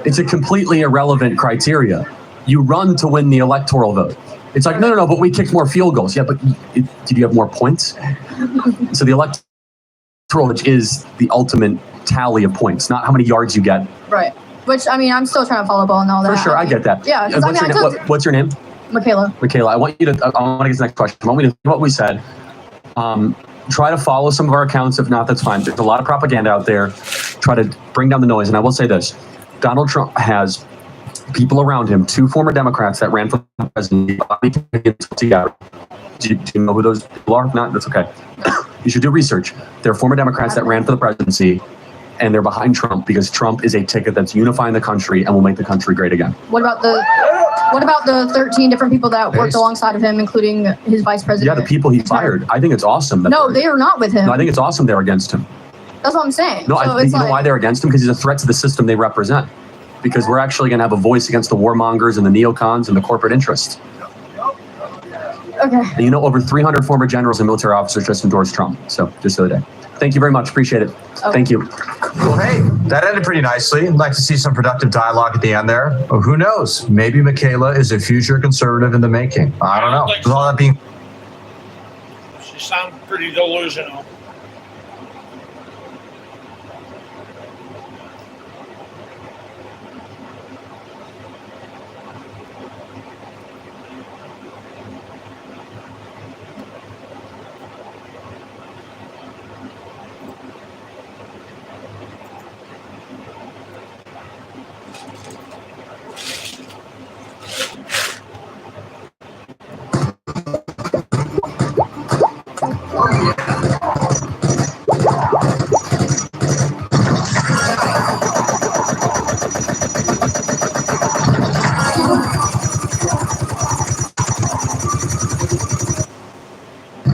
It's a completely irrelevant criteria. You run to win the electoral vote. It's like, no, but we kicked more field goals. Yeah, but did you have more points? So the electoral, which is the ultimate tally of points, not how many yards you get. Right. Which, I mean, I'm still trying to follow ball and all that. For sure, I get that. Yeah. What's your name? Michaela. Michaela, I want to get to the next question. I want you to do what we said. Try to follow some of our accounts. If not, that's fine. There's a lot of propaganda out there. Try to bring down the noise. And I will say this. Donald Trump has people around him, 2 former Democrats that ran for the presidency. Do you know who those people are? If not, that's okay. You should do research. They're former Democrats that ran for the presidency, and they're behind Trump because Trump is a ticket that's unifying the country and will make the country great again. What about the 13 different people that worked alongside of him, including his vice president? Yeah, the people he fired. I think it's awesome. No, they are not with him. No, I think it's awesome they're against him. That's what I'm saying. No, you know why they're against him? Because he's a threat to the system they represent. Because we're actually going to have a voice against the warmongers and the neocons and the corporate interests. Okay. And you know, over 300 former generals and military officers just endorsed Trump. So, just the other day. Thank you very much. Appreciate it. Okay. Thank you. Well, hey, that ended pretty nicely. I'd like to see some productive dialogue at the end there. Well, who knows? Maybe Michaela is a future conservative in the making. I don't know. With all that being... She sounds pretty delusional.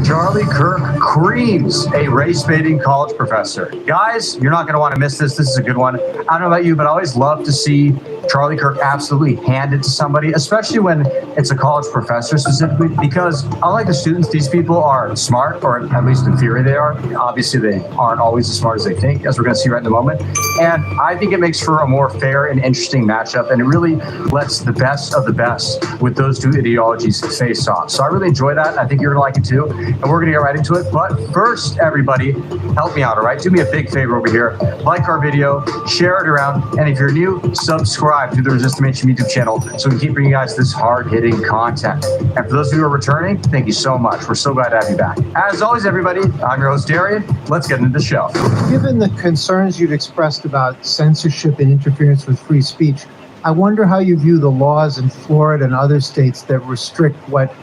Charlie Kirk creams a race-baiting college professor. Guys, you're not going to want to miss this. This is a good one. I don't know about you, but I always love to see Charlie Kirk absolutely hand it to somebody, especially when it's a college professor specifically, because unlike the students, these people are smart, or at least in theory they are. Obviously, they aren't always as smart as they think, as we're going to see right in a moment. And I think it makes for a more fair and interesting matchup, and it really lets the best of the best with those 2 ideologies face off. So I really enjoy that. I think you're going to like it too. And we're going to get right into it. But first, everybody, help me out, all right? Do me a big favor over here. Like our video, share it around, and if you're new, subscribe to the Resist Dimension YouTube channel so we can keep bringing you guys this hard-hitting content. And for those of you who are returning, thank you so much. We're so glad to have you back. As always, everybody, I'm your host, Darian. Let's get into the show. Given the concerns you've expressed about censorship and interference with free speech, I wonder how you view the laws in Florida and other states that restrict what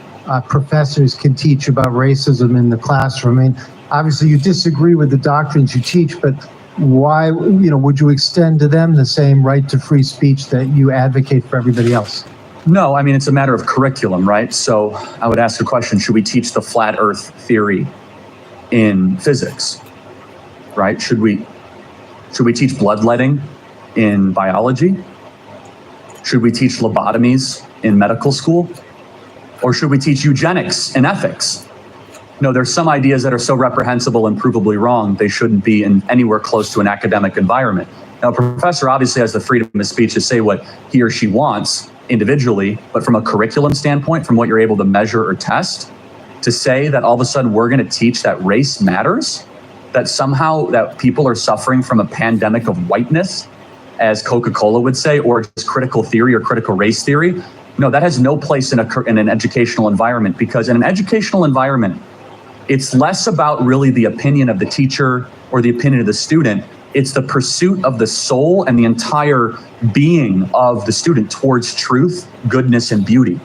professors can teach about racism in the classroom. I mean, obviously you disagree with the doctrines you teach, but why, would you extend to them the same right to free speech that you advocate for everybody else? No, I mean, it's a matter of curriculum, right? So I would ask the question, should we teach the flat earth theory in physics, right? Should we teach bloodletting in biology? Should we teach lobotomies in medical school? Or should we teach eugenics and ethics? No, there's some ideas that are so reprehensible and provably wrong, they shouldn't be in anywhere close to an academic environment. Now, a professor obviously has the freedom of speech to say what he or she wants individually, but from a curriculum standpoint, from what you're able to measure or test, to say that all of a sudden we're going to teach that race matters, that somehow that people are suffering from a pandemic of whiteness, as Coca-Cola would say, or just critical theory or critical race theory, no, that has no place in an educational environment, because in an educational environment, it's less about really the opinion of the teacher or the opinion of the student. It's the pursuit of the soul and the entire being of the student towards truth, goodness, and beauty.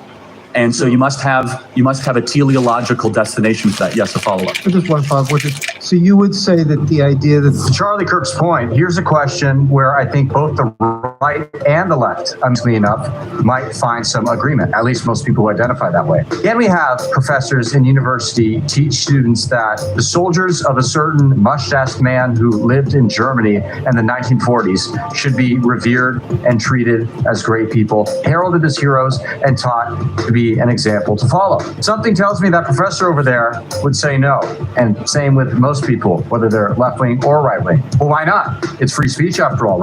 And so you must have a teleological destination for that. Yes, a follow-up. Just one follow-up, which is, so you would say that the idea that... To Charlie Kirk's point, here's a question where I think both the right and the left, funnily enough, might find some agreement. At least most people who identify that way. Can we have professors in university teach students that the soldiers of a certain mustached man who lived in Germany in the 1940s should be revered and treated as great people, heralded as heroes, and taught to be an example to follow? Something tells me that professor over there would say no. And same with most people, whether they're left-wing or right-wing. Well, why not? It's free speech after all, right?